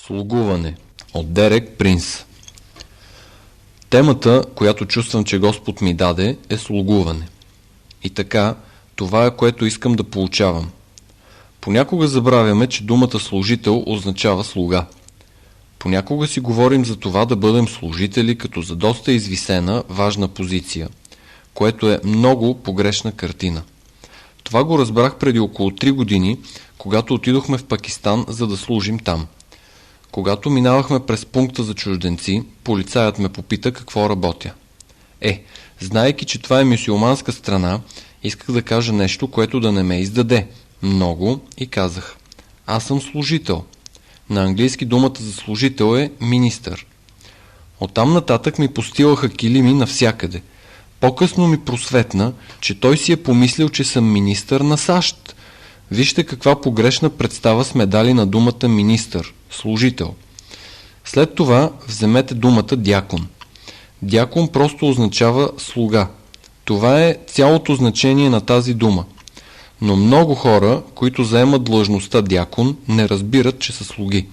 Слугуване от Дерек Принс. Темата, която чувствам, че Господ ми даде, е слугуване. И така, това е, което искам да получавам. Понякога забравяме, че думата служител означава слуга. Понякога си говорим за това да бъдем служители като за доста извисена, важна позиция, което е много погрешна картина. Това го разбрах преди около 3 години, когато отидохме в Пакистан, за да служим там. Когато минавахме през пункта за чужденци, полицаят ме попита какво работя. Знаейки, че това е мюсюлманска страна, исках да кажа нещо, което да не ме издаде много и казах: аз съм служител. На английски думата за служител е министър. Оттам нататък ми постилаха килими навсякъде. По-късно ми просветна, че той си е помислил, че съм министър на САЩ. Вижте каква погрешна представа сме дали на думата министър, служител. След това вземете думата дякон. Дякон просто означава слуга. Това е цялото значение на тази дума. Но много хора, които заемат длъжността дякон, не разбират, че са слуги.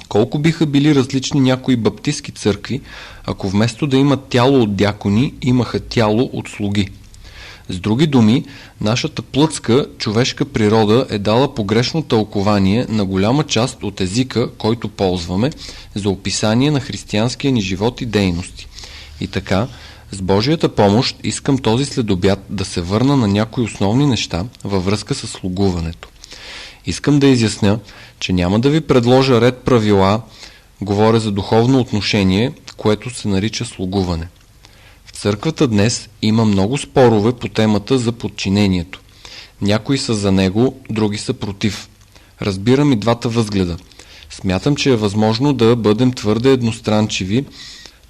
Колко биха били различни някои баптистки църкви, ако вместо да имат тяло от дякони, имаха тяло от слуги. С други думи, нашата плътска, човешка природа е дала погрешно тълкование на голяма част от езика, който ползваме, за описание на християнския ни живот и дейности. И така, с Божията помощ искам този следобед да се върна на някои основни неща във връзка с слугуването. Искам да изясня, че няма да ви предложа ред правила, говоря за духовно отношение, което се нарича слугуване. В църквата днес има много спорове по темата за подчинението. Някои са за него, други са против. Разбирам и двата възгледа. Смятам, че е възможно да бъдем твърде едностранчиви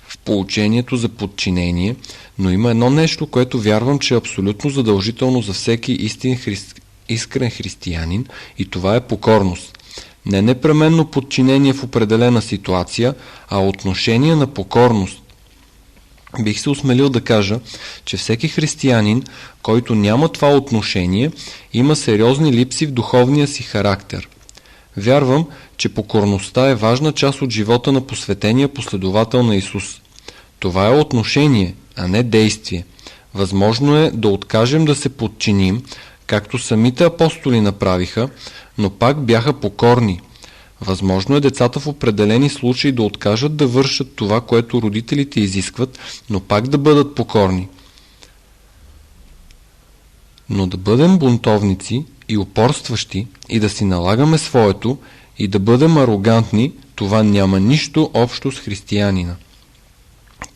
в поучението за подчинение, но има едно нещо, което вярвам, че е абсолютно задължително за всеки искрен християнин, и това е покорност. Не непременно подчинение в определена ситуация, а отношение на покорност. Бих се осмелил да кажа, че всеки християнин, който няма това отношение, има сериозни липси в духовния си характер. Вярвам, че покорността е важна част от живота на посветения последовател на Исус. Това е отношение, а не действие. Възможно е да откажем да се подчиним, както самите апостоли направиха, но пак бяха покорни. Възможно е децата в определени случаи да откажат да вършат това, което родителите изискват, но пак да бъдат покорни. Но да бъдем бунтовници и упорстващи и да си налагаме своето и да бъдем арогантни, това няма нищо общо с християнина.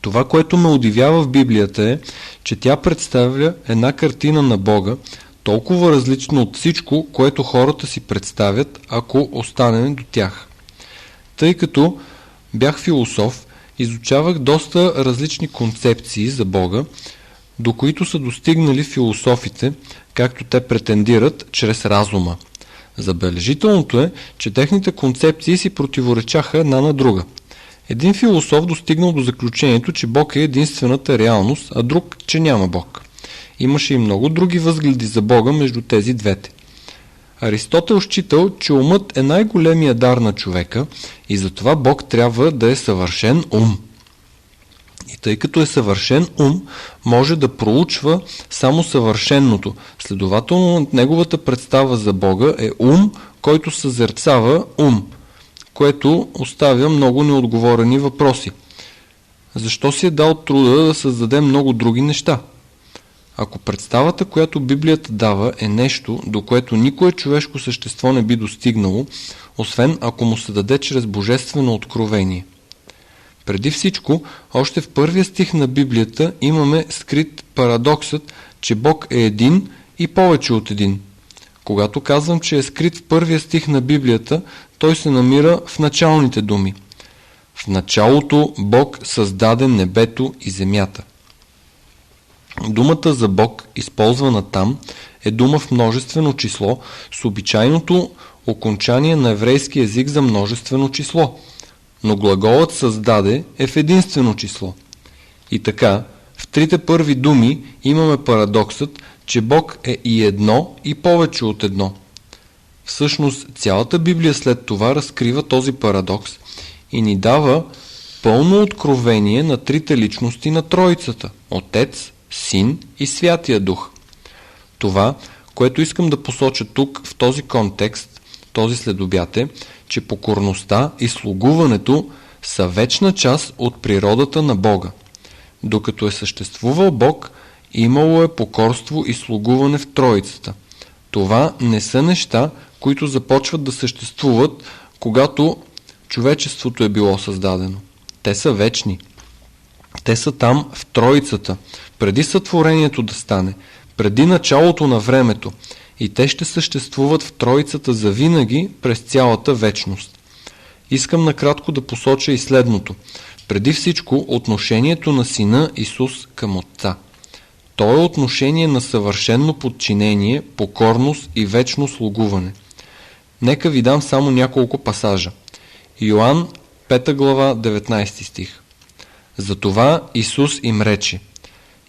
Това, което ме удивява в Библията е, че тя представя една картина на Бога, толкова различно от всичко, което хората си представят, ако останем до тях. Тъй като бях философ, изучавах доста различни концепции за Бога, до които са достигнали философите, както те претендират, чрез разума. Забележителното е, че техните концепции си противоречаха една на друга. Един философ достигнал до заключението, че Бог е единствената реалност, а друг, че няма Бог. Имаше и много други възгледи за Бога между тези двете. Аристотел считал, че умът е най-големия дар на човека и затова Бог трябва да е съвършен ум. И тъй като е съвършен ум, може да проучва само съвършенното. Следователно, неговата представа за Бога е ум, който съзерцава ум, което оставя много неотговорени въпроси. Защо си е дал труда да създаде много други неща? Ако представата, която Библията дава, е нещо, до което никое човешко същество не би достигнало, освен ако му се даде чрез божествено откровение. Преди всичко, още в първия стих на Библията имаме скрит парадоксът, че Бог е един и повече от един. Когато казвам, че е скрит в първия стих на Библията, той се намира в началните думи. В началото Бог създаде небето и земята. Думата за Бог, използвана там, е дума в множествено число с обичайното окончание на еврейски език за множествено число, но глаголът създаде е в единствено число. И така, в трите първи думи имаме парадоксът, че Бог е и едно и повече от едно. Всъщност цялата Библия след това разкрива този парадокс и ни дава пълно откровение на трите личности на Троицата – Отец, Син и Святия Дух. Това, което искам да посоча тук в този контекст, този следобед е, че покорността и слугуването са вечна част от природата на Бога. Докато е съществувал Бог, имало е покорство и слугуване в Троицата. Това не са неща, които започват да съществуват, когато човечеството е било създадено. Те са вечни. Те са там в Троицата, преди сътворението да стане, преди началото на времето, и те ще съществуват в Троицата завинаги през цялата вечност. Искам накратко да посоча и следното. Преди всичко, отношението на Сина Исус към Отца. То е отношение на съвършено подчинение, покорност и вечно слугуване. Нека ви дам само няколко пасажа. Йоан, 5 глава, 19 стих. Затова Исус им рече: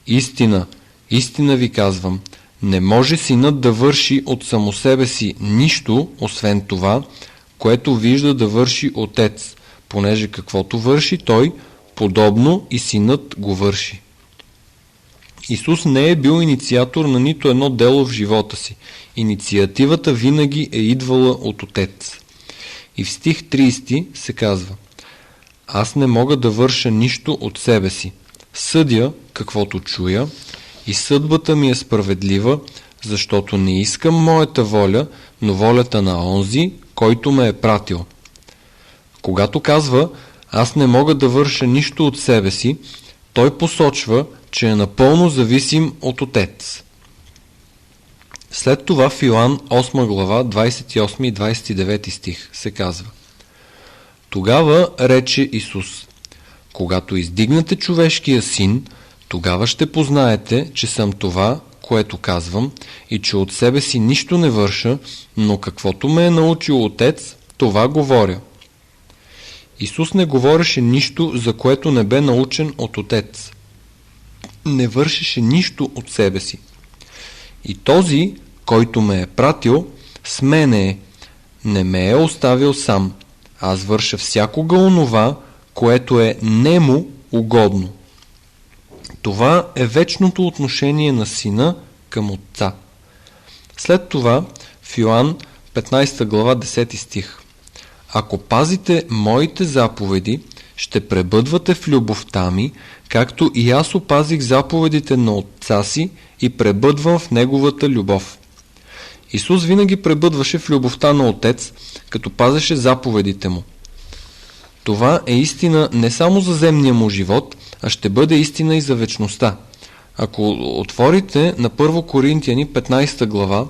Истина, истина ви казвам, не може Синът да върши от само себе си нищо, освен това, което вижда да върши Отец, понеже каквото върши Той, подобно и Синът го върши. Исус не е бил инициатор на нито едно дело в живота си. Инициативата винаги е идвала от Отец. И в стих 30 се казва: Аз не мога да върша нищо от себе си. Съдя каквото чуя и съдбата ми е справедлива, защото не искам моята воля, но волята на онзи, който ме е пратил. Когато казва аз не мога да върша нищо от себе си, той посочва, че е напълно зависим от Отец. След това в Йоан 8 глава 28 и 29 стих се казва: Тогава рече Исус: Когато издигнете човешкия син, тогава ще познаете, че съм това, което казвам, и че от себе си нищо не върша, но каквото ме е научил Отец, това говоря. Исус не говореше нищо, за което не бе научен от Отец. Не вършеше нищо от себе си. И този, който ме е пратил, с мене е. Не ме е оставил сам. Аз върша всякога онова, което е нему угодно. Това е вечното отношение на Сина към Отца. След това в Йоан 15 глава 10 стих: Ако пазите моите заповеди, ще пребъдвате в любовта ми, както и аз опазих заповедите на Отца си и пребъдвам в Неговата любов. Исус винаги пребъдваше в любовта на Отец, като пазеше заповедите му. Това е истина не само за земния му живот, а ще бъде истина и за вечността. Ако отворите на 1 Коринтияни 15 глава,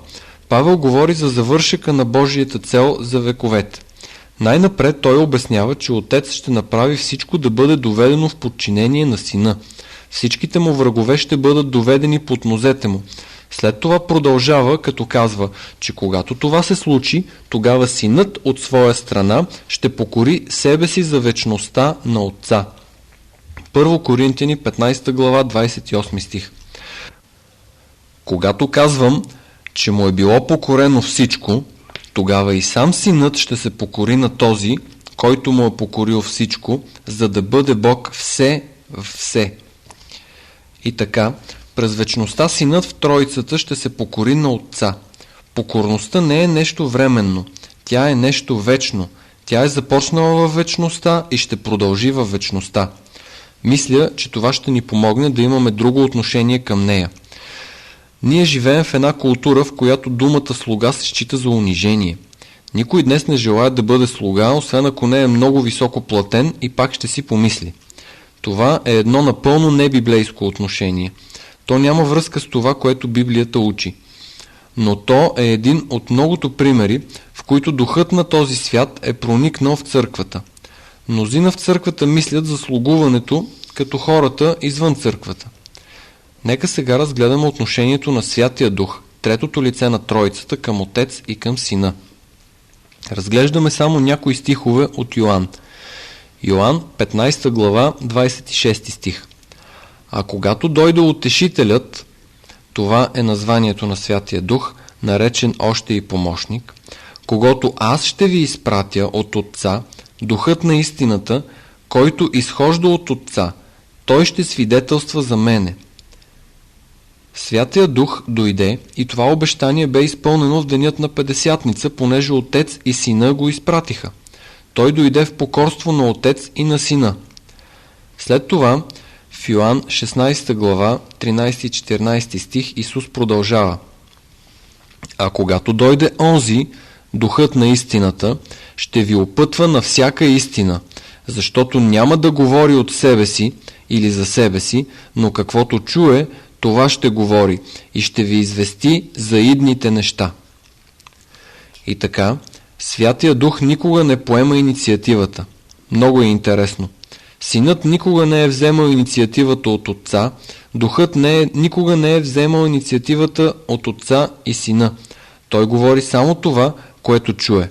Павел говори за завършека на Божията цел за вековете. Най-напред той обяснява, че Отец ще направи всичко да бъде доведено в подчинение на Сина. Всичките му врагове ще бъдат доведени под нозете му. След това продължава, като казва, че когато това се случи, тогава Синът от своя страна ще покори себе си за вечността на Отца. 1 Коринтияни 15 глава 28 стих. Когато казвам, че му е било покорено всичко, тогава и сам Синът ще се покори на този, който му е покорил всичко, за да бъде Бог все в все. И така, през вечността Синът в Троицата ще се покори на Отца. Покорността не е нещо временно, тя е нещо вечно. Тя е започнала във вечността и ще продължи във вечността. Мисля, че това ще ни помогне да имаме друго отношение към нея. Ние живеем в една култура, в която думата слуга се счита за унижение. Никой днес не желая да бъде слуга, освен ако не е много високо платен и пак ще си помисли. Това е едно напълно небиблейско отношение. То няма връзка с това, което Библията учи. Но то е един от многото примери, в които духът на този свят е проникнал в църквата. Мнозина в църквата мислят за слугуването като хората извън църквата. Нека сега разгледаме отношението на Святия Дух, третото лице на Троицата, към Отец и към Сина. Разглеждаме само някои стихове от Йоан. Йоан, 15 глава, 26 стих. А когато дойде Утешителят, това е названието на Святия Дух, наречен още и помощник, когато аз ще ви изпратя от Отца, Духът на истината, който изхожда от Отца, той ще свидетелства за мене. Святия Дух дойде и това обещание бе изпълнено в денят на Петдесятница, понеже Отец и Сина го изпратиха. Той дойде в покорство на Отец и на Сина. След това в Йоан 16 глава 13 и 14 стих Исус продължава: а когато дойде онзи, Духът на истината, ще ви опътва на всяка истина, защото няма да говори от себе си или за себе си, но каквото чуе, това ще говори и ще ви извести за идните неща. И така, Святия Дух никога не поема инициативата. Много е интересно. Синът никога не е вземал инициативата от Отца, Духът никога не е вземал инициативата от Отца и Сина. Той говори само това, което чуе.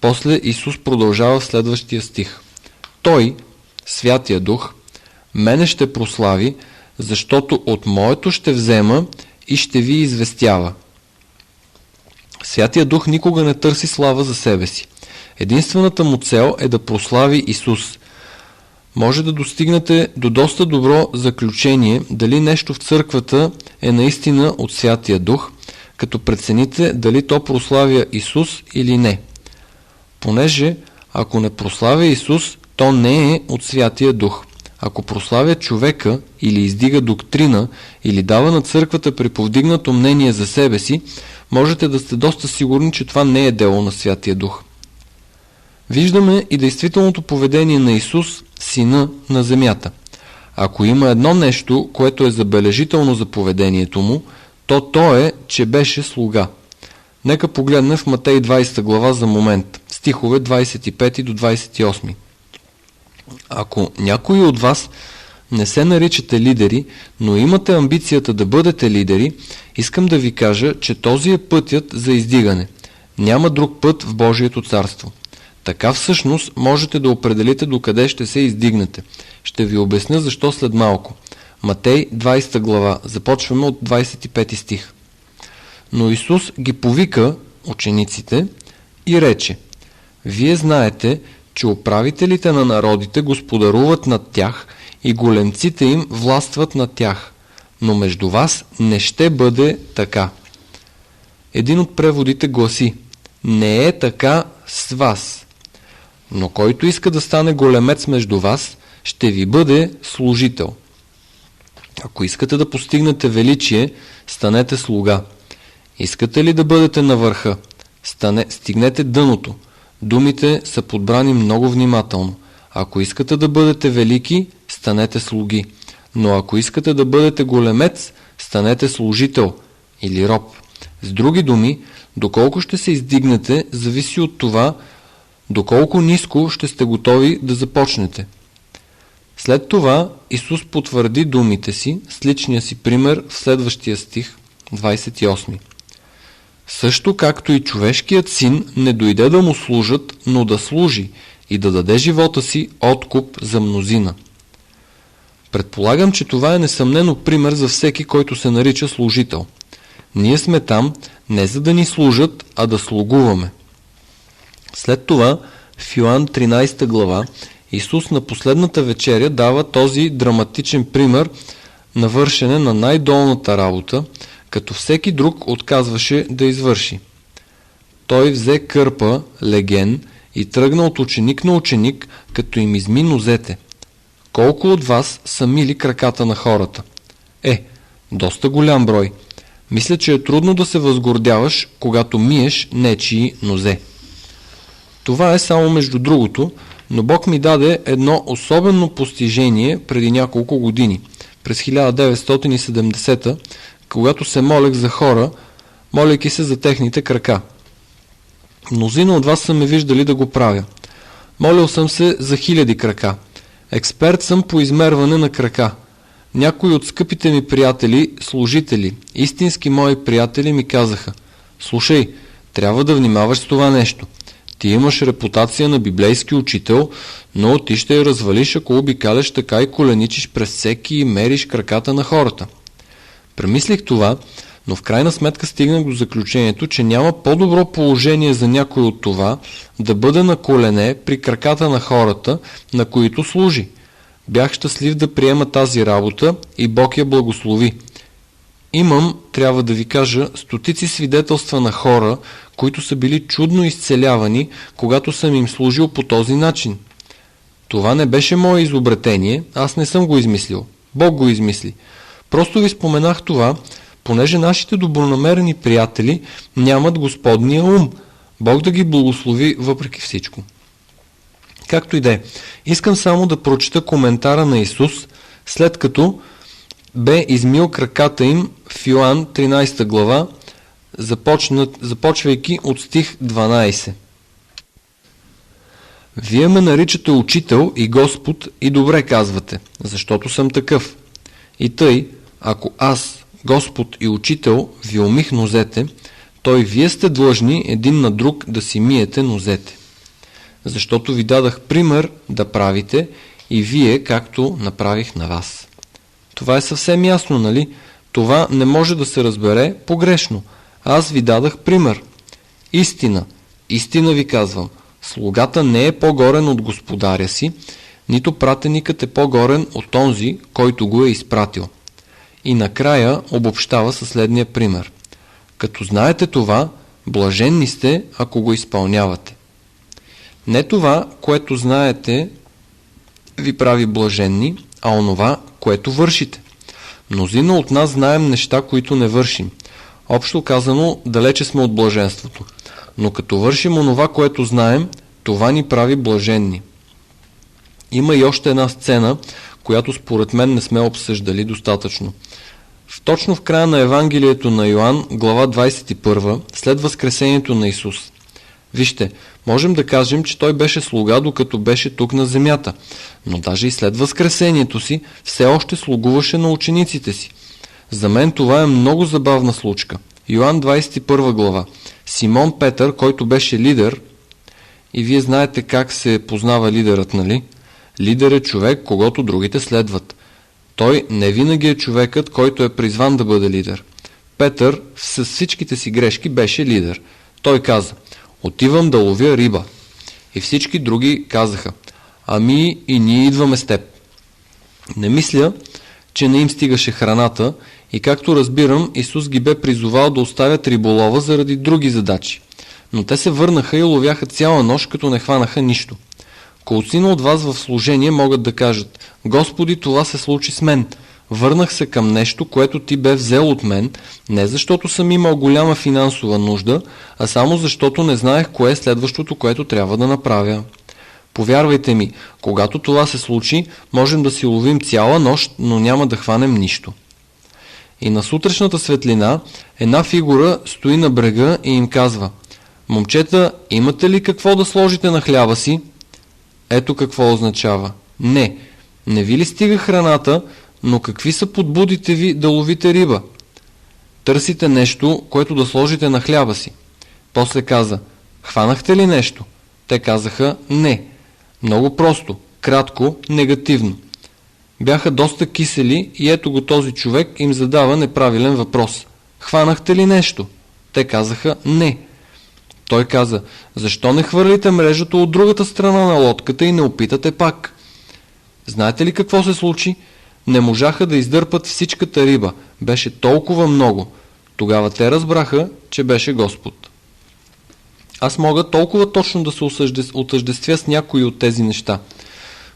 После Исус продължава в следващия стих. Той, Святия Дух, мене ще прослави, защото от моето ще взема и ще ви известява. Святия Дух никога не търси слава за себе си. Единствената му цел е да прослави Исус. Може да достигнете до доста добро заключение дали нещо в църквата е наистина от Святия Дух, като прецените дали то прославя Исус или не. Понеже ако не прославя Исус, то не е от Святия Дух. Ако прославя човека или издига доктрина или дава на църквата приповдигнато мнение за себе си, можете да сте доста сигурни, че това не е дело на Святия Дух. Виждаме и действителното поведение на Исус, Сина на земята. Ако има едно нещо, което е забележително за поведението му, то е, че беше слуга. Нека погледнем в Матей 20 глава за момент, стихове 25 до 28. Ако някои от вас не се наричате лидери, но имате амбицията да бъдете лидери, искам да ви кажа, че този е пътят за издигане. Няма друг път в Божието царство. Така всъщност можете да определите докъде ще се издигнете. Ще ви обясня защо след малко. Матей 20 глава, започваме от 25 стих. Но Исус ги повика, учениците, и рече: вие знаете, че управителите на народите господаруват над тях и големците им властват над тях, но между вас не ще бъде така. Един от преводите гласи: не е така с вас, но който иска да стане големец между вас, ще ви бъде служител. Ако искате да постигнете величие, станете слуга. Искате ли да бъдете на върха? Стигнете дъното. Думите са подбрани много внимателно. Ако искате да бъдете велики, станете слуги. Но ако искате да бъдете големец, станете служител или роб. С други думи, доколко ще се издигнете, зависи от това, доколко ниско ще сте готови да започнете. След това Исус потвърди думите си с личния си пример в следващия стих, 28. Също както и човешкият син не дойде да му служат, но да служи и да даде живота си откуп за мнозина. Предполагам, че това е несъмнено пример за всеки, който се нарича служител. Ние сме там не за да ни служат, а да слугуваме. След това в Йоан 13 глава Исус на последната вечеря дава този драматичен пример на вършене на най-долната работа, като всеки друг отказваше да извърши. Той взе кърпа, леген и тръгна от ученик на ученик, като им изми нозете. Колко от вас са мили краката на хората? Доста голям брой. Мисля, че е трудно да се възгордяваш, когато миеш нечии нозе. Това е само между другото, но Бог ми даде едно особено постижение преди няколко години, през 1970, когато се молех за хора, молейки се за техните крака. Мнозина от вас са ме виждали да го правя. Молил съм се за 1000 крака. Експерт съм по измерване на крака. Някои от скъпите ми приятели, служители, истински мои приятели ми казаха: слушай, трябва да внимаваш с това нещо. Ти имаш репутация на библейски учител, но ти ще я развалиш, ако обикаляш така и коленичиш през всеки и мериш краката на хората. Премислих това, Но в крайна сметка стигнах до заключението, че няма по-добро положение за някой от това да бъде на колене при краката на хората, на които служи. Бях щастлив да приема тази работа и Бог я благослови. Имам, трябва да ви кажа, стотици свидетелства на хора, които са били чудно изцелявани, когато съм им служил по този начин. Това не беше мое изобретение, аз не съм го измислил. Бог го измисли. Просто ви споменах това, понеже нашите добронамерени приятели нямат Господния ум. Бог да ги благослови въпреки всичко. Както и да е, искам само да прочета коментара на Исус, след като бе измил краката им в Йоан 13 глава, започвайки от стих 12. Вие ме наричате учител и Господ и добре казвате, защото съм такъв. И тъй, ако аз, Господ и учител, ви умих нозете, то и вие сте длъжни един на друг да си миете нозете. Защото ви дадах пример да правите и вие, както направих на вас. Това е съвсем ясно, нали? Това не може да се разбере погрешно. Аз ви дадах пример. Истина ви казвам, слугата не е по-горен от господаря си, нито пратеникът е по-горен от онзи, който го е изпратил. И накрая обобщава със следния пример. Като знаете това, блаженни сте, ако го изпълнявате. Не това, което знаете, ви прави блаженни, а онова, което вършите. Мнозина от нас знаем неща, които не вършим. Общо казано, далече сме от блаженството. Но като вършим онова, което знаем, това ни прави блаженни. Има и още една сцена, която според мен не сме обсъждали достатъчно. Точно в края на Евангелието на Йоан, глава 21, след възкресението на Исус. Вижте, можем да кажем, че той беше слуга, докато беше тук на земята, но даже и след възкресението си все още слугуваше на учениците си. За мен това е много забавна случка. Йоан 21 глава. Симон Петър, който беше лидер, и вие знаете как се познава лидерът, нали? Лидер е човек, когото другите следват. Той не винаги е човекът, който е призван да бъде лидер. Петър с всичките си грешки беше лидер. Той каза: отивам да ловя риба. И всички други казаха: ами и ние идваме с теб. Не мисля, че не им стигаше храната и както разбирам, Исус ги бе призовал да оставят риболова заради други задачи. Но те се върнаха и ловяха цяла нощ, като не хванаха нищо. Колцина от вас в служение могат да кажат: Господи, това се случи с мен. Върнах се към нещо, което ти бе взел от мен, не защото съм имал голяма финансова нужда, а само защото не знаех кое е следващото, което трябва да направя. Повярвайте ми, когато това се случи, можем да си ловим цяла нощ, но няма да хванем нищо. И на сутрешната светлина една фигура стои на брега и им казва: момчета, имате ли какво да сложите на хляба си? Ето какво означава. Не ви ли стига храната, но какви са подбудите ви да ловите риба? Търсите нещо, което да сложите на хляба си. После каза: хванахте ли нещо? Те казаха: не. Много просто, кратко, негативно. Бяха доста кисели и ето го този човек им задава неправилен въпрос. Хванахте ли нещо? Те казаха: не. Той каза: защо не хвърлите мрежата от другата страна на лодката и не опитате пак? Знаете ли какво се случи? Не можаха да издърпат всичката риба. Беше толкова много. Тогава те разбраха, че беше Господ. Аз мога толкова точно да се отъждествя с някои от тези неща.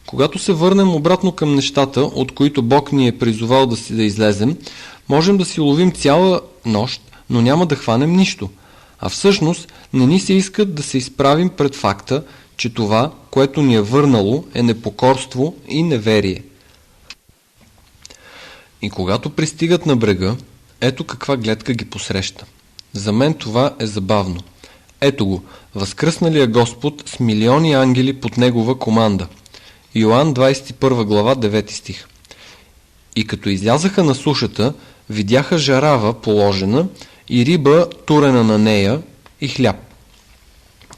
Когато се върнем обратно към нещата, от които Бог ни е призовал да излезем, можем да си ловим цяла нощ, но няма да хванем нищо. А всъщност не ни се иска да се изправим пред факта, че това, което ни е върнало, е непокорство и неверие. И когато пристигат на брега, ето каква гледка ги посреща. За мен това е забавно. Ето го, възкръсналия Господ с милиони ангели под негова команда. Йоан 21 глава 9 стих. И като излязаха на сушата, видяха жарава положена и риба турена на нея и хляб.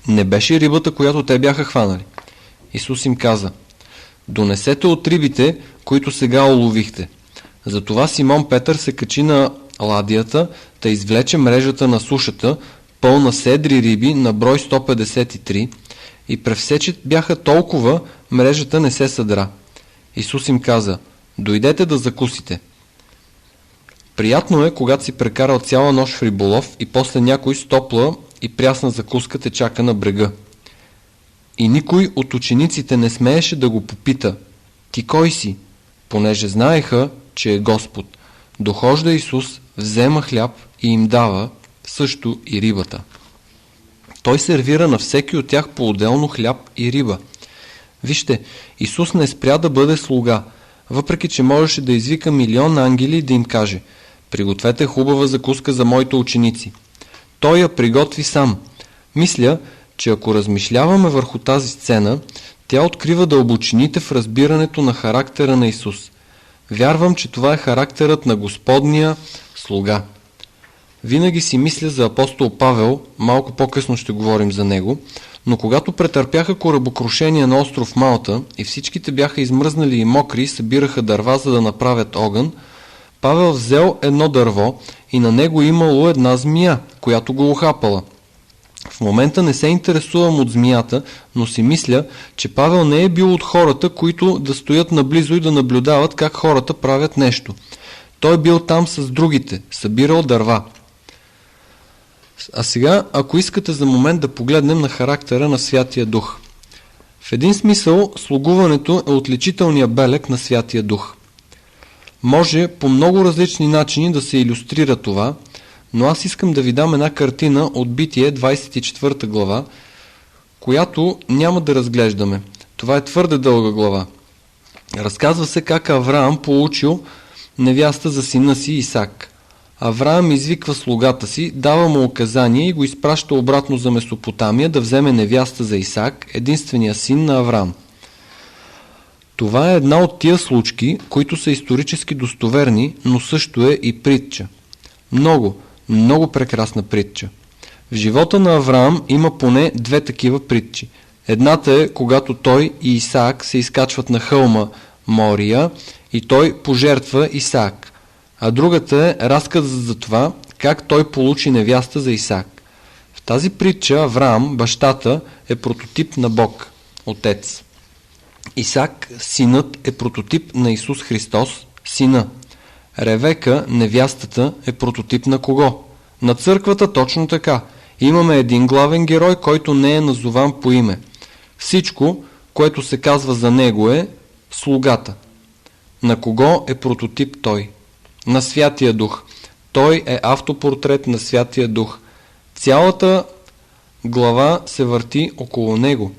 Не беше рибата, която те бяха хванали. Исус им каза: донесете от рибите, които сега уловихте. Затова Симон Петър се качи на ладията, та извлече мрежата на сушата, пълна с едри риби на брой 153, и превсе, че бяха толкова, мрежата не се съдра. Исус им каза: дойдете да закусите. Приятно е, когато си прекарал цяла нощ в риболов и после някой с топла и прясна закуска те чака на брега. И никой от учениците не смееше да го попита: ти кой си? Понеже знаеха, че е Господ. Дохожда Исус, взема хляб и им дава, също и рибата. Той сервира на всеки от тях по-отделно хляб и риба. Вижте, Исус не спря да бъде слуга, въпреки че можеше да извика милион ангели и да им каже: пригответе хубава закуска за моите ученици. Той я приготви сам. Мисля, че ако размишляваме върху тази сцена, тя открива дълбочините в разбирането на характера на Исус. Вярвам, че това е характерът на Господния слуга. Винаги си мисля за апостол Павел, малко по-късно ще говорим за него, но когато претърпяха корабокрушение на остров Малта и всичките бяха измръзнали и мокри, събираха дърва, за да направят огън, Павел взел едно дърво и на него имало една змия, която го ухапала. В момента не се интересувам от змията, но си мисля, че Павел не е бил от хората, които да стоят наблизо и да наблюдават как хората правят нещо. Той бил там с другите, събирал дърва. А сега, ако искате за момент да погледнем на характера на Святия Дух. В един смисъл, слугуването е отличителният белег на Святия Дух. Може по много различни начини да се илюстрира това, но аз искам да ви дам една картина от Битие 24 глава, която няма да разглеждаме. Това е твърде дълга глава. Разказва се как Авраам получил невяста за сина си Исак. Авраам извиква слугата си, дава му указание и го изпраща обратно за Месопотамия да вземе невяста за Исак, единствения син на Авраам. Това е една от тия случки, които са исторически достоверни, но също е и притча. Много прекрасна притча. В живота на Авраам има поне две такива притчи. Едната е, когато той и Исаак се изкачват на хълма Мория и той пожертва Исаак. А другата е разказ за това, как той получи невяста за Исаак. В тази притча Авраам, бащата, е прототип на Бог, Отец. Исаак, синът, е прототип на Исус Христос, сина. Ревека, невястата, е прототип на кого? На църквата точно така. Имаме един главен герой, който не е назован по име. Всичко, което се казва за него, е слугата. На кого е прототип той? На Святия Дух. Той е автопортрет на Святия Дух. Цялата глава се върти около него.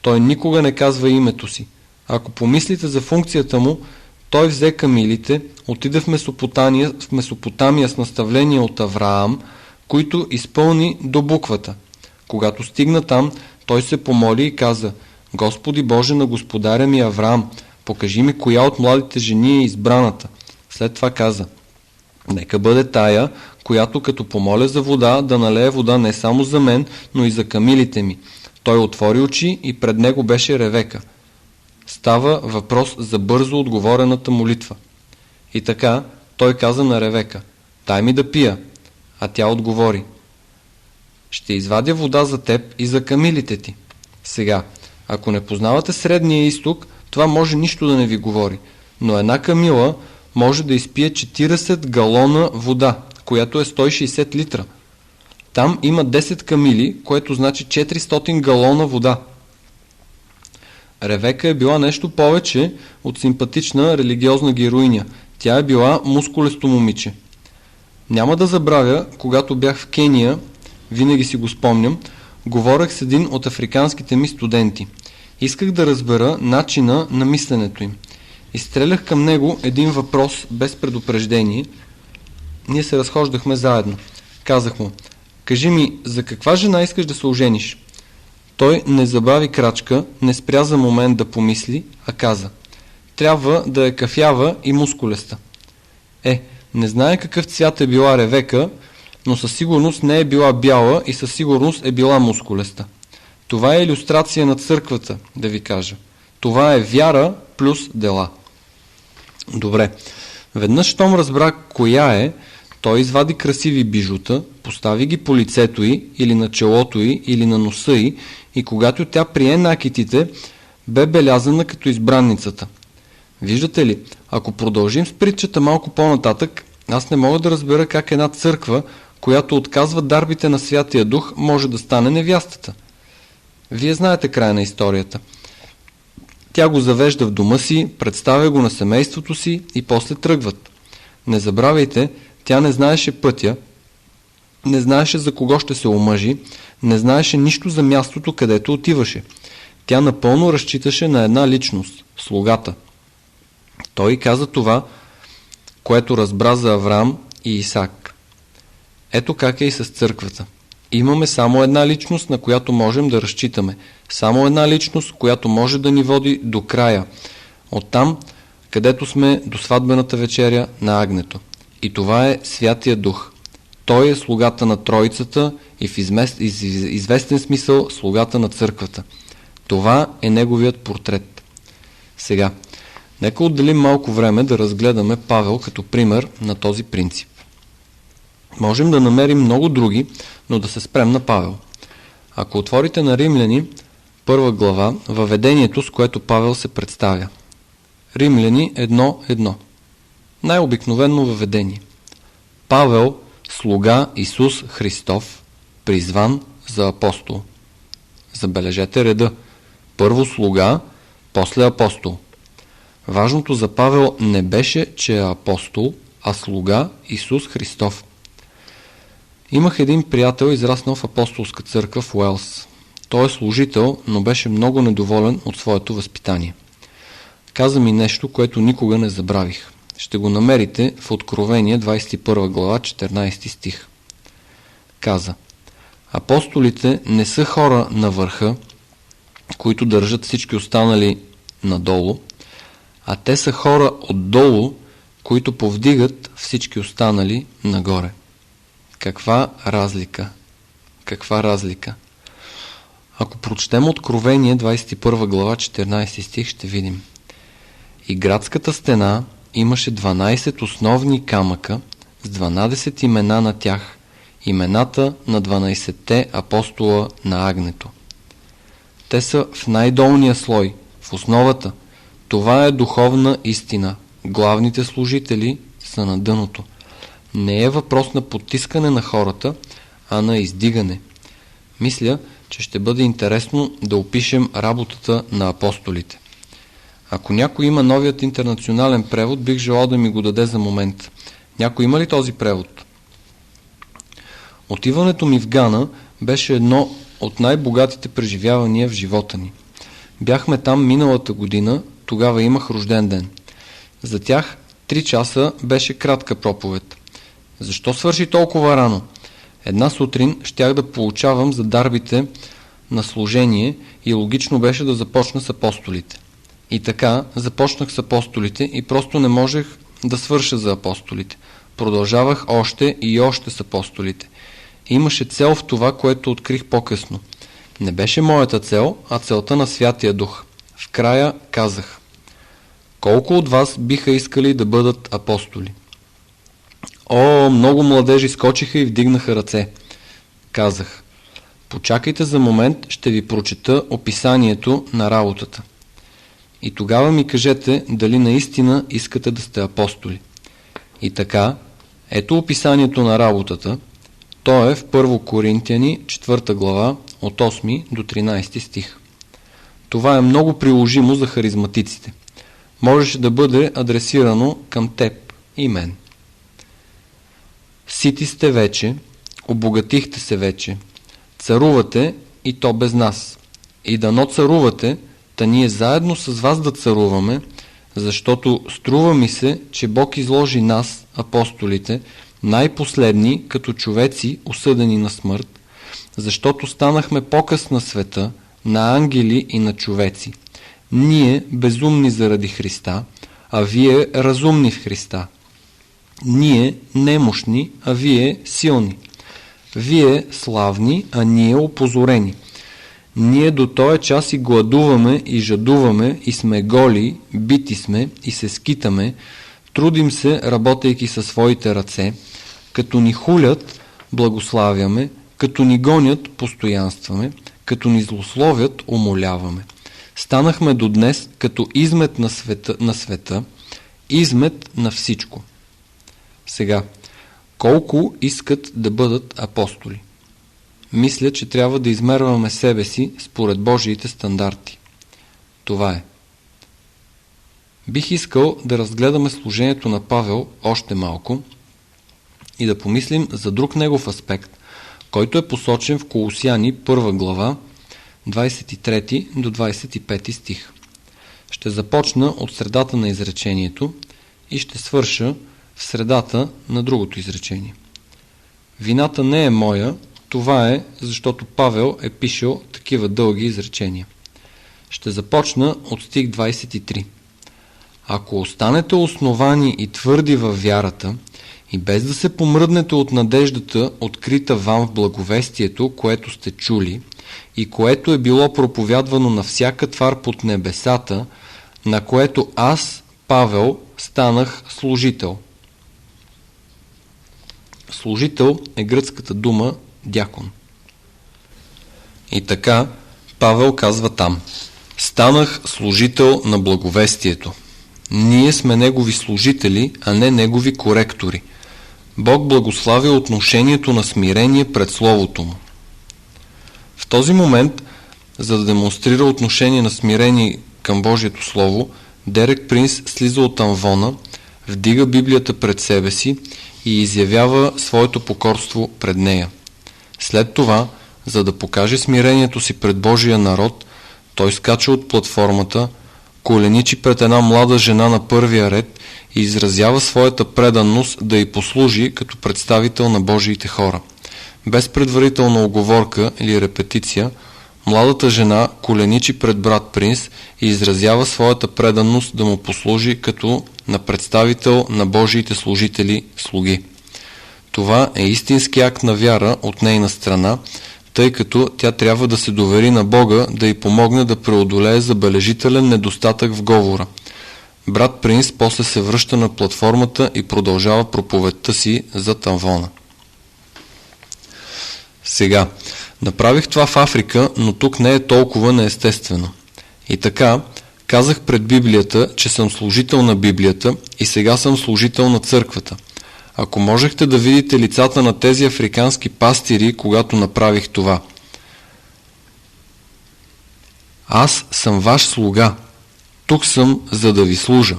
Той никога не казва името си. Ако помислите за функцията му, той взе камилите, отиде в Месопотамия с наставления от Авраам, които изпълни до буквата. Когато стигна там, той се помоли и каза: Господи Боже на господаря ми Авраам, покажи ми коя от младите жени е избраната. След това каза: нека бъде тая, която като помоля за вода, да налее вода не само за мен, но и за камилите ми. Той отвори очи и пред него беше Ревека. Става въпрос за бързо отговорената молитва. И така, той каза на Ревека: дай ми да пия. А тя отговори: ще извадя вода за теб и за камилите ти. Сега, ако не познавате Средния изток, това може нищо да не ви говори. Но една камила може да изпие 40 галона вода, която е 160 литра. Там има 10 камили, което значи 400 галона вода. Ревека е била нещо повече от симпатична религиозна героиня. Тя е била мускулесто момиче. Няма да забравя, когато бях в Кения, винаги си го спомням, говорех с един от африканските ми студенти. Исках да разбера начина на мисленето им. Изстрелях към него един въпрос без предупреждение. Ние се разхождахме заедно. Казах му: кажи ми, за каква жена искаш да се ожениш? Той не забави крачка, не спря за момент да помисли, а каза: трябва да е кафява и мускулеста. Не знае какъв цвят е била Ревека, но със сигурност не е била бяла и със сигурност е била мускулеста. Това е илюстрация на църквата, да ви кажа. Това е вяра плюс дела. Добре, веднъж щом разбрах коя е, Той извади красиви бижута, постави ги по лицето й, или на челото й, или на носа й, и когато тя прие накитите, бе белязана като избранницата. Виждате ли, ако продължим с притчата малко по-нататък, аз не мога да разбера как една църква, която отказва дарбите на Святия Дух, може да стане невястата. Вие знаете края на историята. Тя го завежда в дома си, представя го на семейството си и после тръгват. Не забравяйте, тя не знаеше пътя, не знаеше за кого ще се омъжи, не знаеше нищо за мястото, където отиваше. Тя напълно разчиташе на една личност – слугата. Той каза това, което разбра за Авраам и Исак. Ето как е и с църквата. Имаме само една личност, на която можем да разчитаме. Само една личност, която може да ни води до края. Оттам, където сме до сватбената вечеря на Агнето. И това е Святия Дух. Той е слугата на Троицата и в известен смисъл слугата на църквата. Това е неговият портрет. Сега, нека отделим малко време да разгледаме Павел като пример на този принцип. Можем да намерим много други, но да се спрем на Павел. Ако отворите на Римляни, 1 глава, въведението, с което Павел се представя. Римляни 1.1. Най-обикновено въведение. Павел, слуга Исус Христов, призван за апостол. Забележете реда. Първо слуга, после апостол. Важното за Павел не беше, че е апостол, а слуга Исус Христов. Имах един приятел, израснал в апостолска църква в Уелс. Той е служител, но беше много недоволен от своето възпитание. Каза ми нещо, което никога не забравих. Ще го намерите в Откровение 21 глава 14 стих. Каза: апостолите не са хора на върха, които държат всички останали надолу, а те са хора отдолу, които повдигат всички останали нагоре. Каква разлика? Каква разлика? Ако прочетем Откровение 21 глава 14 стих, ще видим. И градската стена имаше 12 основни камъка с 12 имена на тях, имената на 12-те апостола на Агнето. Те са в най-долния слой, в основата. Това е духовна истина. Главните служители са на дъното. Не е въпрос на потискане на хората, а на издигане. Мисля, че ще бъде интересно да опишем работата на апостолите. Ако някой има новият интернационален превод, бих желал да ми го даде за момент. Някой има ли този превод? Отиването ми в Гана беше едно от най-богатите преживявания в живота ни. Бяхме там миналата година, тогава имах рожден ден. За тях 3 часа беше кратка проповед. Защо свърши толкова рано? Една сутрин щях да получавам за дарбите на служение и логично беше да започна с апостолите. И така започнах с апостолите и просто не можех да свърша за апостолите. Продължавах още и още с апостолите. Имаше цел в това, което открих по-късно. Не беше моята цел, а целта на Святия Дух. В края казах: колко от вас биха искали да бъдат апостоли? О, много младежи скочиха и вдигнаха ръце. Казах: почакайте за момент, ще ви прочета описанието на работата. И тогава ми кажете дали наистина искате да сте апостоли. И така, ето описанието на работата. То е в 1 Коринтияни 4 глава от 8 до 13 стих. Това е много приложимо за харизматиците. Можеше да бъде адресирано към теб и мен. Сити сте вече, обогатихте се вече, царувате и то без нас. И дано царувате, та ние заедно с вас да царуваме, защото струва ми се, че Бог изложи нас, апостолите, най-последни като човеци, осъдени на смърт, защото станахме показ на света, на ангели и на човеци. Ние безумни заради Христа, а вие разумни в Христа. Ние немощни, а вие силни. Вие славни, а ние опозорени. Ние до този час и гладуваме, и жадуваме, и сме голи, бити сме, и се скитаме, трудим се, работейки със своите ръце, Като ни хулят, благославяме, като ни гонят, постоянстваме, като ни злословят, умоляваме. Станахме до днес като измет на света, измет на всичко. Сега, колко искат да бъдат апостоли? Мисля, че трябва да измерваме себе си според Божиите стандарти. Това е. Бих искал да разгледаме служението на Павел още малко и да помислим за друг негов аспект, който е посочен в Колосяни 1 глава, 23 до 25 стих. Ще започна от средата на изречението и ще свърша в средата на другото изречение. Вината не е моя, това е, защото Павел е пишел такива дълги изречения. Ще започна от стих 23. Ако останете основани и твърди във вярата и без да се помръднете от надеждата, открита вам в благовестието, което сте чули и което е било проповядвано на всяка твар под небесата, на което аз, Павел, станах служител. Служител е гръцката дума дякон. И така, Павел казва там: станах служител на благовестието. Ние сме негови служители, а не негови коректори. Бог благославя отношението на смирение пред Словото му. В този момент, за да демонстрира отношение на смирение към Божието Слово, Дерек Принс слиза от амвона, вдига Библията пред себе си и изявява своето покорство пред нея. След това, за да покаже смирението си пред Божия народ, той скача от платформата, коленичи пред една млада жена на първия ред и изразява своята преданност да й послужи като представител на Божиите хора. Без предварителна уговорка или репетиция, младата жена коленичи пред брат Принс и изразява своята преданност да му послужи като на представител на Божиите служители, слуги. Това е истински акт на вяра от нейна страна, тъй като тя трябва да се довери на Бога да й помогне да преодолее забележителен недостатък в говора. Брат Принс после се връща на платформата и продължава проповедта си за амвона. Сега, направих това в Африка, но тук не е толкова неестествено. И така, казах пред Библията, че съм служител на Библията и сега съм служител на църквата. Ако можехте да видите лицата на тези африкански пастири, когато направих това. Аз съм ваш слуга. Тук съм, за да ви служа.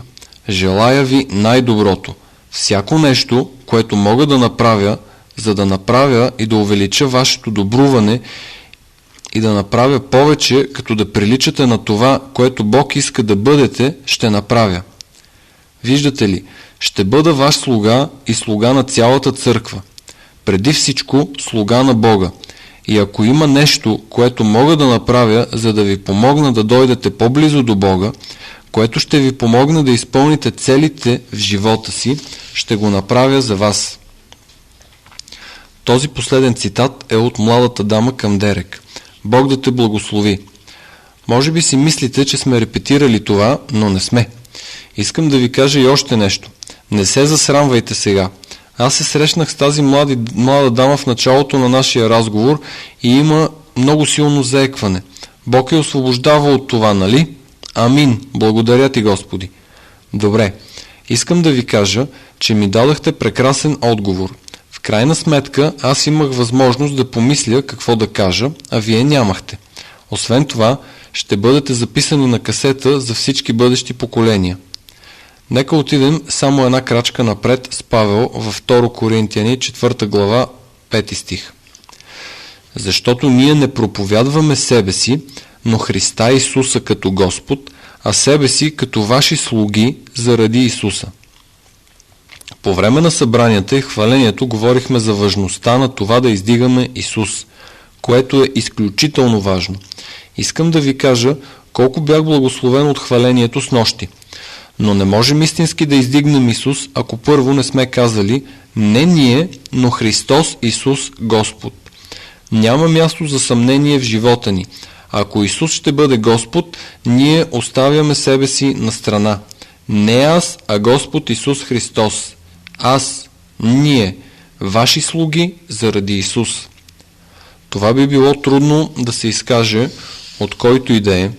Желая ви най-доброто. Всяко нещо, което мога да направя, за да направя и да увелича вашето добруване и да направя повече, като да приличате на това, което Бог иска да бъдете, ще направя. Виждате ли, ще бъда ваш слуга и слуга на цялата църква. Преди всичко слуга на Бога. И ако има нещо, което мога да направя, за да ви помогна да дойдете по-близо до Бога, което ще ви помогне да изпълните целите в живота си, ще го направя за вас. Този последен цитат е от младата дама към Дерек. Бог да те благослови. Може би си мислите, че сме репетирали това, но не сме. Искам да ви кажа и още нещо. Не се засрамвайте сега. Аз се срещнах с тази млада дама в началото на нашия разговор и има много силно заекване. Бог е освобождава от това, нали? Амин. Благодаря ти, Господи. Добре. Искам да ви кажа, че ми дадахте прекрасен отговор. В крайна сметка, аз имах възможност да помисля какво да кажа, а вие нямахте. Освен това, ще бъдете записани на касета за всички бъдещи поколения. Нека отидем само една крачка напред с Павел във 2 Коринтияни 4 глава 5 стих. Защото ние не проповядваме себе си, но Христа Исуса като Господ, а себе си като ваши слуги заради Исуса. По време на събранията и хвалението говорихме за важността на това да издигаме Исус, което е изключително важно. Искам да ви кажа колко бях благословен от хвалението снощи. Но не можем истински да издигнем Исус, ако първо не сме казали не ние, но Христос Исус Господ. Няма място за съмнение в живота ни. Ако Исус ще бъде Господ, ние оставяме себе си на страна. Не аз, а Господ Исус Христос. Аз, ние. ваши слуги заради Исус. Това би било трудно да се изкаже от който и да е,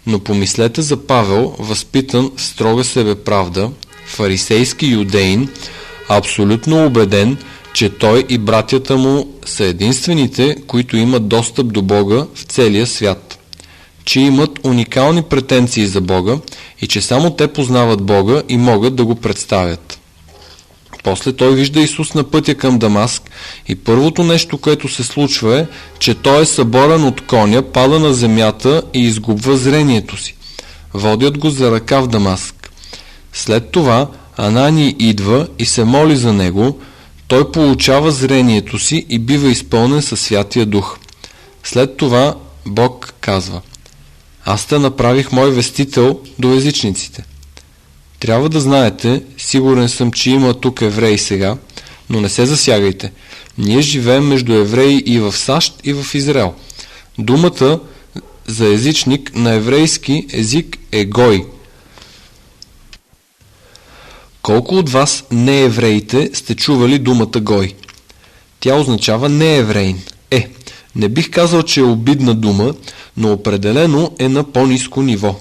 но помислете за Павел, възпитан в строга себеправда, фарисейски юдеин, абсолютно убеден, че той и братята му са единствените, които имат достъп до Бога в целия свят, че имат уникални претенции за Бога и че само те познават Бога и могат да го представят. После той вижда Исус на пътя към Дамаск и първото нещо, което се случва е, че той е съборен от коня, пада на земята и изгубва зрението си. Водят го за ръка в Дамаск. След това Анани идва и се моли за него, той получава зрението си и бива изпълнен със Святия Дух. След това Бог казва: аз те направих мой вестител до езичниците. Трябва да знаете, сигурен съм, че има тук евреи сега, но не се засягайте. Ние живеем между евреи и в САЩ, и в Израел. Думата за езичник на еврейски език е гой. Колко от вас неевреите сте чували думата гой? Тя означава неевреин. Не бих казал, че е обидна дума, но определено е на по-ниско ниво.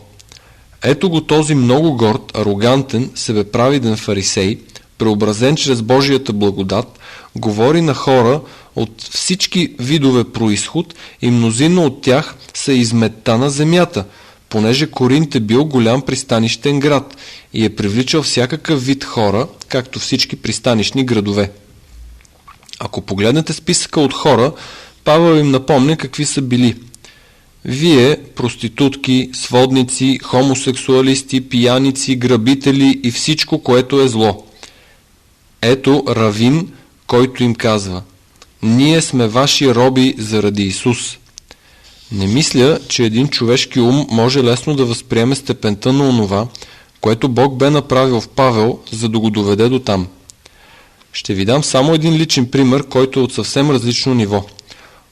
Ето го този много горд, арогантен, себеправеден фарисей, преобразен чрез Божията благодат, говори на хора от всички видове произход и мнозина от тях са изметта на земята, понеже Коринт е бил голям пристанищен град и е привличал всякакъв вид хора, както всички пристанищни градове. Ако погледнете списъка от хора, Павел им напомня какви са били. Вие, проститутки, сводници, хомосексуалисти, пияници, грабители и всичко, което е зло. Ето Равин, който им казва: ние сме ваши роби заради Исус. Не мисля, че един човешки ум може лесно да възприеме степента на онова, което Бог бе направил в Павел, за да го доведе до там. Ще ви дам само един личен пример, който е от съвсем различно ниво.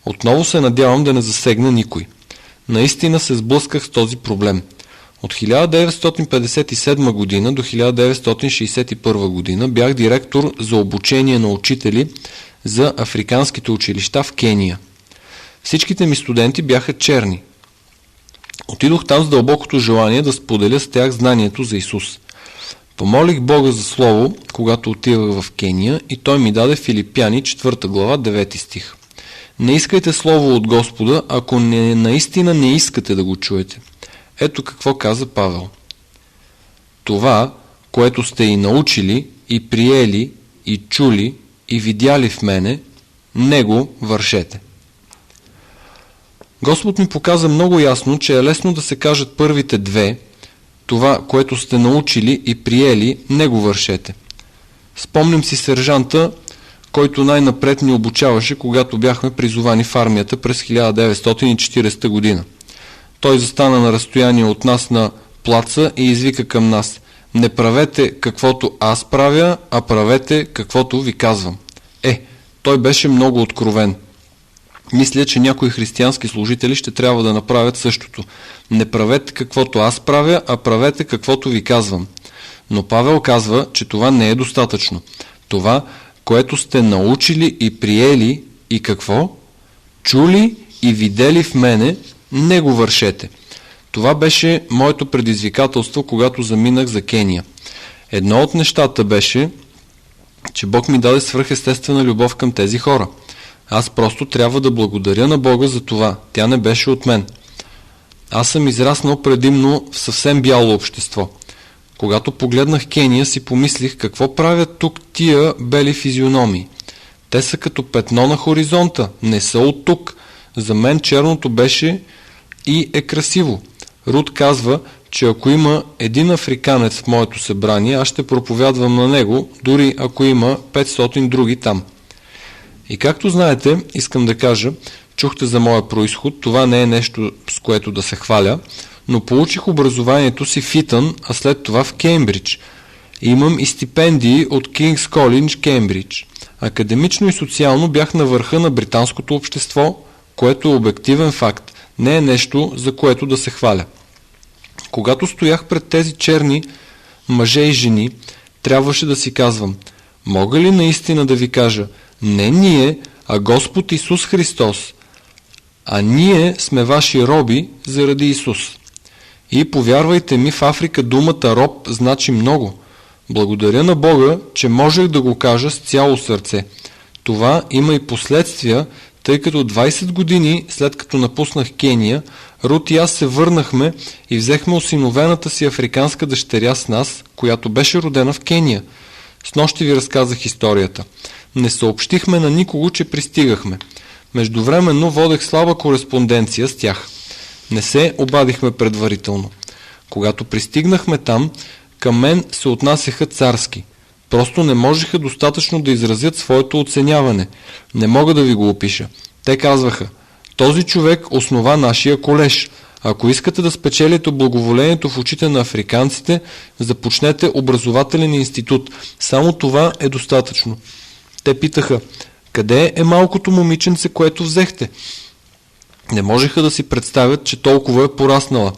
Отново се надявам да не засегна никой. Наистина се сблъсках с този проблем. От 1957 година до 1961 година бях директор за обучение на учители за африканските училища в Кения. Всичките ми студенти бяха черни. Отидох там с дълбокото желание да споделя с тях знанието за Исус. Помолих Бога за слово, когато отивах в Кения, и той ми даде Филипяни 4 глава 9 стих. Не искайте слово от Господа, ако наистина не искате да го чуете. Ето какво каза Павел. Това, което сте и научили, и приели, и чули, и видяли в мене, него вършете. Господ ми показа много ясно, че е лесно да се кажат първите две: това, което сте научили и приели, него вършете. Спомням си сержанта, който най-напред ни обучаваше, когато бяхме призовани в армията през 1940 година. Той застана на разстояние от нас на плаца и извика към нас: не правете каквото аз правя, а правете каквото ви казвам. Той беше много откровен. Мисля, че някои християнски служители ще трябва да направят същото. Не правете каквото аз правя, а правете каквото ви казвам. Но Павел казва, че това не е достатъчно. Това, което сте научили и приели, и какво? Чули и видели в мене, не го вършете. Това беше моето предизвикателство, когато заминах за Кения. Едно от нещата беше, че Бог ми даде свръхестествена любов към тези хора. Аз просто трябва да благодаря на Бога за това. Тя не беше от мен. Аз съм израснал предимно в съвсем бяло общество. Когато погледнах Кения, си помислих какво правят тук тия бели физиономии. Те са като петно на хоризонта, не са от тук. За мен черното беше и е красиво. Рут казва, че ако има един африканец в моето събрание, аз ще проповядвам на него, дори ако има 500 други там. И както знаете, искам да кажа, чухте за моя произход, това не е нещо, с което да се хваля, но получих образованието си в Итън, а след това в Кембридж. Имам и стипендии от Кингс Колидж, Кембридж. Академично и социално бях на върха на британското общество, което е обективен факт, не е нещо, за което да се хваля. Когато стоях пред тези черни мъже и жени, трябваше да си казвам: мога ли наистина да ви кажа, Не ние, а Господ Исус Христос. А ние сме ваши роби заради Исус. И повярвайте ми, в Африка думата роб значи много. Благодаря на Бога, че можех да го кажа с цяло сърце. Това има и последствия, тъй като 20 години след като напуснах Кения, Рут и аз се върнахме и взехме осиновената си африканска дъщеря с нас, която беше родена в Кения. Снощи ви разказах историята. Не съобщихме на никого, че пристигахме. Междувременно водех слаба кореспонденция с тях. Не се обадихме предварително. Когато пристигнахме там, към мен се отнасяха царски. Просто не можеха достатъчно да изразят своето оценяване. Не мога да ви го опиша. Те казваха: този човек основа нашия колеж. Ако искате да спечелите благоволението в очите на африканците, започнете образователен институт. Само това е достатъчно. Те питаха: къде е малкото момиченце, което взехте? Не можеха да си представят, че толкова е пораснала.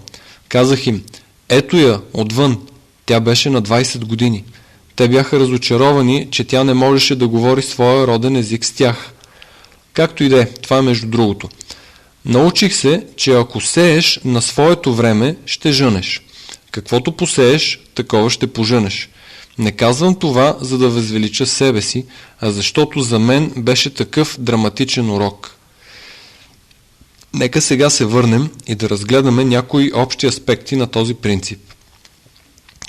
Казах им: ето я, отвън. Тя беше на 20 години. Те бяха разочаровани, че тя не можеше да говори своя роден език с тях. Както и да е, това е между другото. Научих се, че ако сееш на своето време, ще жънеш. Каквото посееш, такова ще пожънеш. Не казвам това, за да възвелича себе си, а защото за мен беше такъв драматичен урок. Нека сега се върнем и да разгледаме някои общи аспекти на този принцип.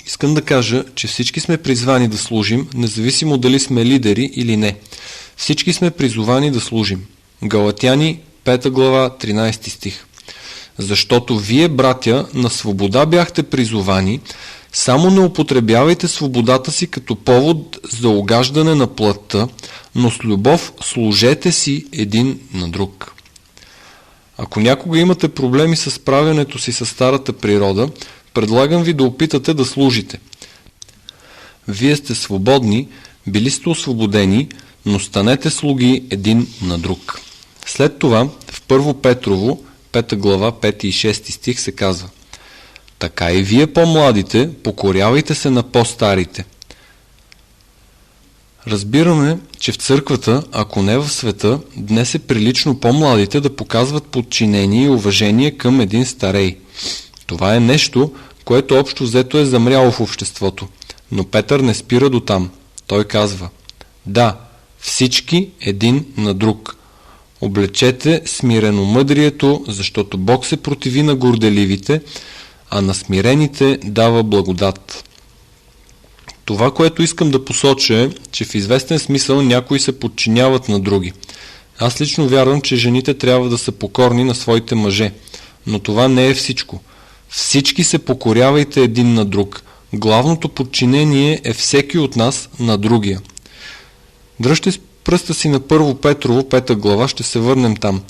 Искам да кажа, че всички сме призвани да служим, независимо дали сме лидери или не. Всички сме призовани да служим. Галатяни, 5 глава, 13 стих. Защото вие, братя, на свобода бяхте призовани, само не употребявайте свободата си като повод за угаждане на плътта, но с любов служете си един на друг. Ако някога имате проблеми с справянето си с старата природа, предлагам ви да опитате да служите. Вие сте свободни, били сте освободени, но станете слуги един на друг. След това в 1 Петрово, 5 глава, 5 и 6 стих се казва: така и вие по-младите, покорявайте се на по-старите. Разбираме, че в църквата, ако не в света, днес е прилично по-младите да показват подчинение и уважение към един старей. Това е нещо, което общо взето е замряло в обществото. Но Петър не спира до там. Той казва: да, всички един на друг. Облечете смиреномъдрието, защото Бог се противи на горделивите, а на смирените дава благодат. Това, което искам да посоча е, че в известен смисъл някои се подчиняват на други. Аз лично вярвам, че жените трябва да са покорни на своите мъже, но това не е всичко. Всички се покорявайте един на друг. Главното подчинение е всеки от нас на другия. Дръжте пръста си на 1 Петрово, 5 глава, ще се върнем там.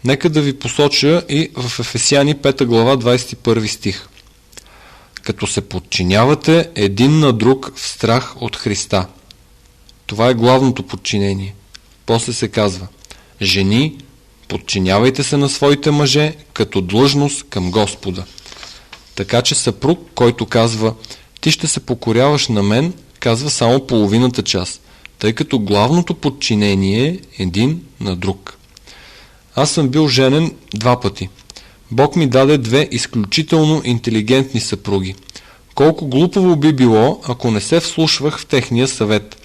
Нека да ви посоча и в Ефесяни 5 глава, 21 стих. Като се подчинявате един на друг в страх от Христа. Това е главното подчинение. После се казва: жени, подчинявайте се на своите мъже като длъжност към Господа. Така че съпруг, който казва: ти ще се покоряваш на мен, казва само половината част, тъй като главното подчинение е един на друг. Аз съм бил женен 2 пъти. Бог ми даде 2 изключително интелигентни съпруги. Колко глупаво би било, ако не се вслушвах в техния съвет.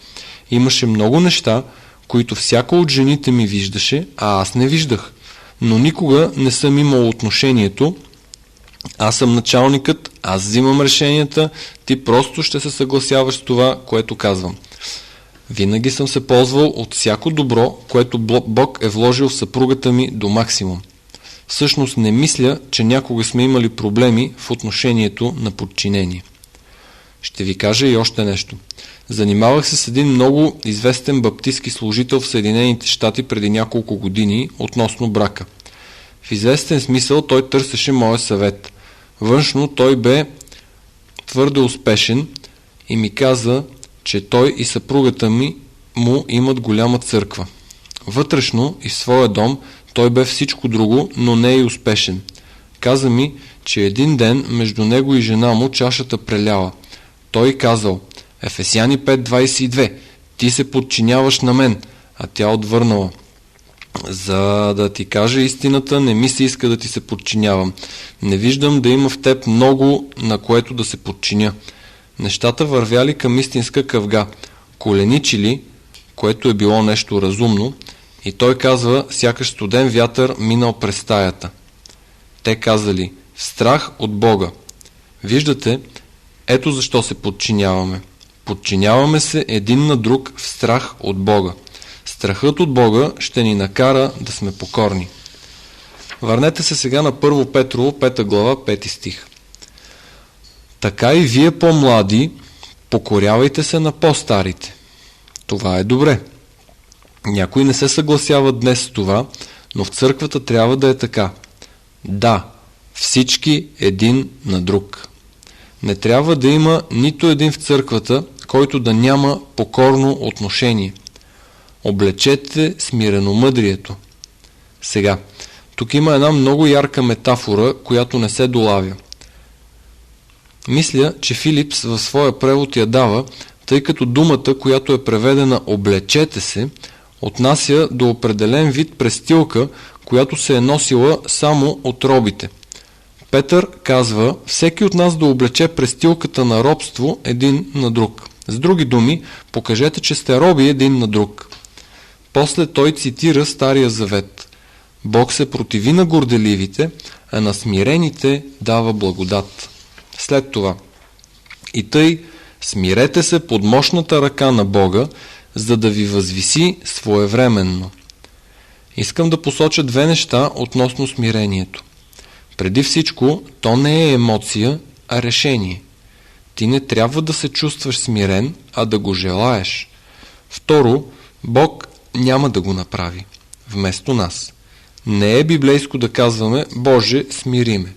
Имаше много неща, които всяка от жените ми виждаше, а аз не виждах. Но никога не съм имал отношението: аз съм началникът, аз взимам решенията, ти просто ще се съгласяваш с това, което казвам. Винаги съм се ползвал от всяко добро, което Бог е вложил в съпругата ми до максимум. Всъщност не мисля, че някога сме имали проблеми в отношението на подчинение. Ще ви кажа и още нещо. Занимавах се с един много известен баптистски служител в Съединените щати преди няколко години относно брака. В известен смисъл той търсеше моя съвет. Външно той бе твърде успешен и ми каза, че той и съпругата му имат голяма църква. Вътрешно и в своя дом той бе всичко друго, но не и успешен. Каза ми, че един ден между него и жена му чашата преляла. Той казал: Ефесяни 5.22: ти се подчиняваш на мен, а тя отвърнала: за да ти кажа истината, не ми се иска да ти се подчинявам. Не виждам да има в теб много, на което да се подчиня. Нещата вървяли към истинска къвга. Коленичили, което е било нещо разумно, и той казва, сякаш студен вятър минал през стаята. Те казали: в страх от Бога. Виждате, ето защо се подчиняваме. Подчиняваме се един на друг в страх от Бога. Страхът от Бога ще ни накара да сме покорни. Върнете се сега на 1 Петрово, 5 глава, 5 стих. Така и вие по-млади, покорявайте се на по-старите. Това е добре. Някои не се съгласяват днес с това, но в църквата трябва да е така. Да, всички един на друг. Не трябва да има нито един в църквата, който да няма покорно отношение. Облечете смиреномъдрието. Сега, тук има една много ярка метафора, която не се долавя. Мисля, че Филипс в своя превод я дава, тъй като думата, която е преведена облечете се, отнася до определен вид престилка, която се е носила само от робите. Петър казва, всеки от нас да облече престилката на робство един на друг. С други думи, покажете, че сте роби един на друг. После той цитира Стария завет. Бог се противи на горделивите, а на смирените дава благодат. След това: и тъй, смирете се под мощната ръка на Бога, за да ви възвиси своевременно. Искам да посоча две неща относно смирението. Преди всичко, то не е емоция, а решение. Ти не трябва да се чувстваш смирен, а да го желаеш. Второ, Бог няма да го направи вместо нас. Не е библейско да казваме: Боже, смири ме.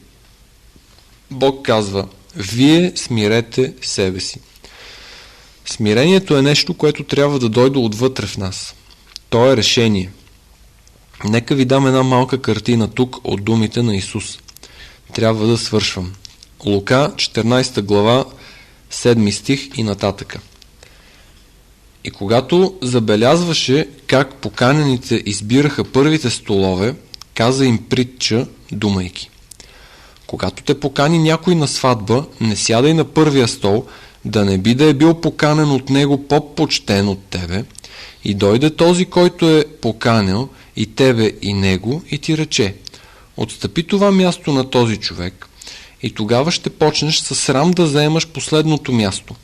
Бог казва: вие смирете себе си. Смирението е нещо, което трябва да дойде отвътре в нас. То е решение. Нека ви дам една малка картина тук от думите на Исус. Трябва да свършвам. Лука, 14 глава, 7 стих и нататъка. И когато забелязваше как поканените избираха първите столове, каза им притча, думайки: когато те покани някой на сватба, не сядай на първия стол, да не би да е бил поканен от него по-почтен от тебе, и дойде този, който е поканил и тебе и него, и ти рече: отстъпи това място на този човек, и тогава ще почнеш със срам да заемаш последното място.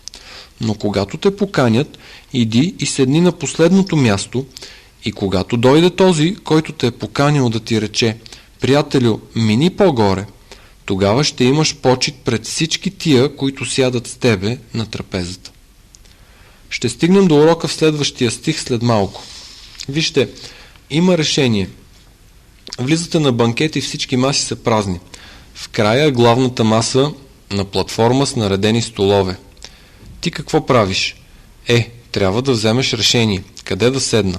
Но когато те поканят, иди и седни на последното място, и когато дойде този, който те е поканил, да ти рече: приятелю, мини по-горе, тогава ще имаш почит пред всички тия, които сядат с тебе на трапезата. Ще стигнем до урока в следващия стих след малко. Вижте, има решение. Влизате на банкет и всички маси са празни. В края главната маса на платформа с наредени столове. Ти какво правиш? Трябва да вземеш решение. Къде да седна?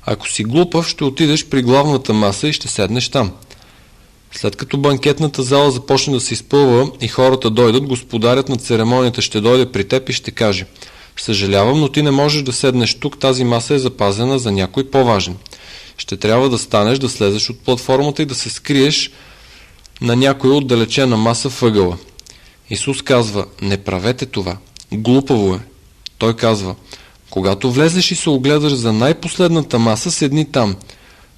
Ако си глупав, ще отидеш при главната маса и ще седнеш там. След като банкетната зала започне да се изпълва и хората дойдат, господарят на церемонията ще дойде при теб и ще каже: съжалявам, но ти не можеш да седнеш тук, тази маса е запазена за някой по-важен. Ще трябва да станеш, да слезеш от платформата и да се скриеш на някоя отдалечена маса въгъла. Исус казва: не правете това. Глупаво е. Той казва: когато влезеш и се огледаш за най-последната маса, седни там,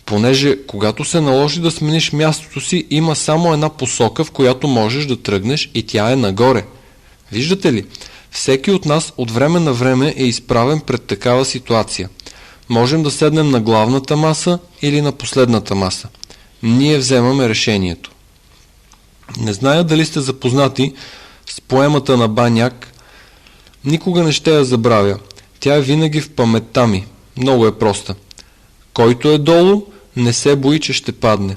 понеже когато се наложи да смениш мястото си, има само една посока, в която можеш да тръгнеш, и тя е нагоре. Виждате ли? Всеки от нас от време на време е изправен пред такава ситуация. Можем да седнем на главната маса или на последната маса. Ние вземаме решението. Не зная дали сте запознати с поемата на Баняк. Никога не ще я забравя. Тя е винаги в паметта ми. Много е проста. Който е долу, не се бои, че ще падне.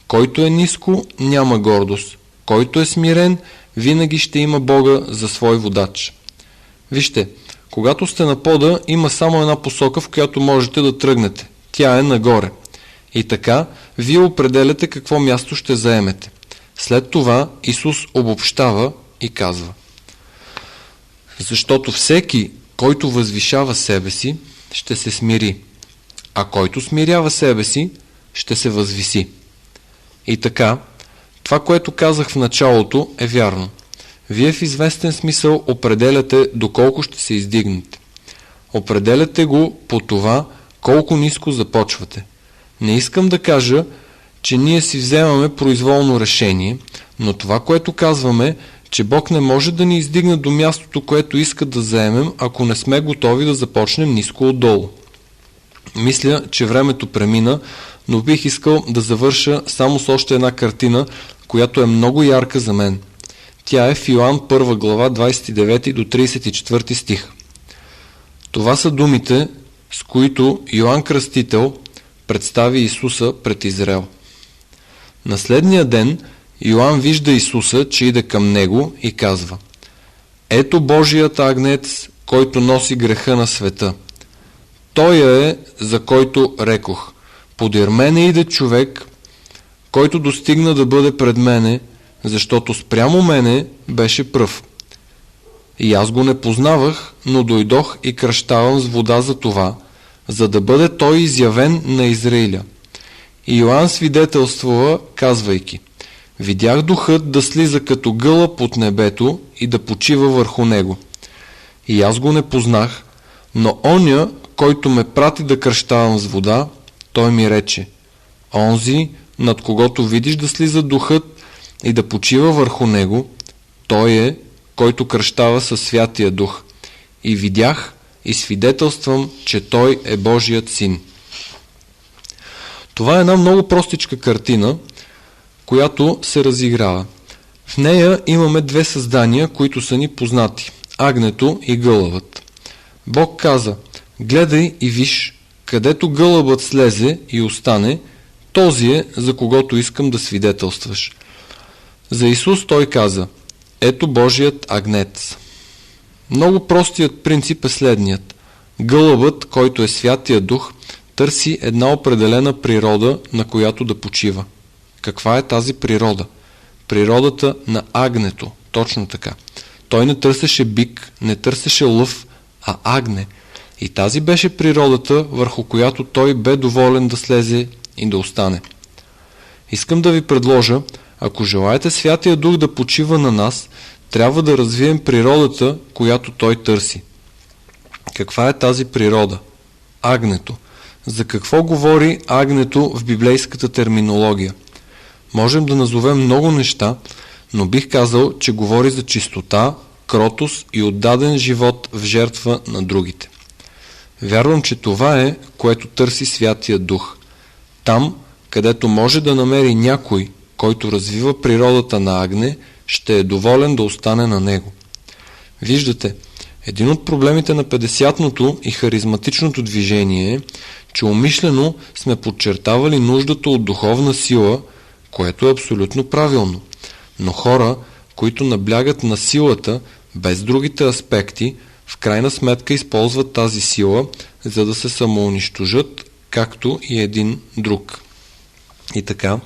Който е ниско, няма гордост. Който е смирен, винаги ще има Бога за свой водач. Вижте, когато сте на пода, има само една посока, в която можете да тръгнете. Тя е нагоре. И така, вие определяте какво място ще заемете. След това Исус обобщава и казва: защото всеки, който възвишава себе си, ще се смири, а който смирява себе си, ще се възвиси. И така, това, което казах в началото, е вярно. Вие в известен смисъл определяте доколко ще се издигнете. Определяте го по това, колко ниско започвате. Не искам да кажа, че ние си вземаме произволно решение, но това, което казваме, че Бог не може да ни издигне до мястото, което иска да заемем, ако не сме готови да започнем ниско отдолу. Мисля, че времето премина, но бих искал да завърша само с още една картина, която е много ярка за мен. Тя е в Йоан 1 глава 29 до 34 стих. Това са думите, с които Йоан Кръстител представи Исуса пред Израел. На следния ден Йоан вижда Исуса, че иде към него и казва: ето Божият агнец, който носи греха на света. Той е, за който рекох: подир мене иде човек, който достигна да бъде пред мене, защото спрямо мене беше пръв. И аз го не познавах, но дойдох и кръщавам с вода за това, за да бъде той изявен на Израиля. И Йоан свидетелствува, казвайки: видях духът да слиза като гълъб от небето и да почива върху него. И аз го не познах, но оня, който ме прати да кръщавам с вода, той ми рече: онзи, над когото видиш да слиза духът и да почива върху него, той е, който кръщава със Святия Дух. И видях и свидетелствам, че той е Божият син. Това е една много простичка картина, която се разиграва. В нея имаме две създания, които са ни познати – агнето и гълъбът. Бог каза: гледай и виж, където гълъбът слезе и остане, този е, за когото искам да свидетелстваш. За Исус той каза: ето Божият агнец. Много простият принцип е следният. Гълъбът, който е Святия Дух, търси една определена природа, на която да почива. Каква е тази природа? Природата на агнето. Точно така. Той не търсеше бик, не търсеше лъв, а агне. И тази беше природата, върху която той бе доволен да слезе и да остане. Искам да ви предложа, ако желаете Святия Дух да почива на нас, трябва да развием природата, която той търси. Каква е тази природа? Агнето. За какво говори агнето в библейската терминология? Можем да назовем много неща, но бих казал, че говори за чистота, кротост и отдаден живот в жертва на другите. Вярвам, че това е, което търси Святия Дух. Там, където може да намери някой, който развива природата на агне, ще е доволен да остане на него. Виждате, един от проблемите на петдесятното и харизматичното движение е, че умишлено сме подчертавали нуждата от духовна сила, което е абсолютно правилно. Но хора, които наблягат на силата, без другите аспекти, в крайна сметка използват тази сила, за да се самоунищожат, както и един друг. И така,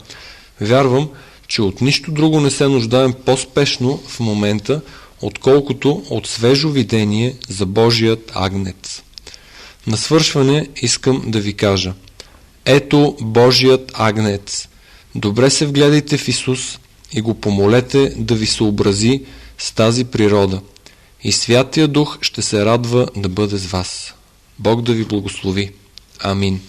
вярвам, че от нищо друго не се нуждаем по-спешно в момента, отколкото от свежо видение за Божият агнец. На свършване искам да ви кажа: ето Божият агнец. Добре се вгледайте в Исус и го помолете да ви съобрази с тази природа. И Святия Дух ще се радва да бъде с вас. Бог да ви благослови. Амин.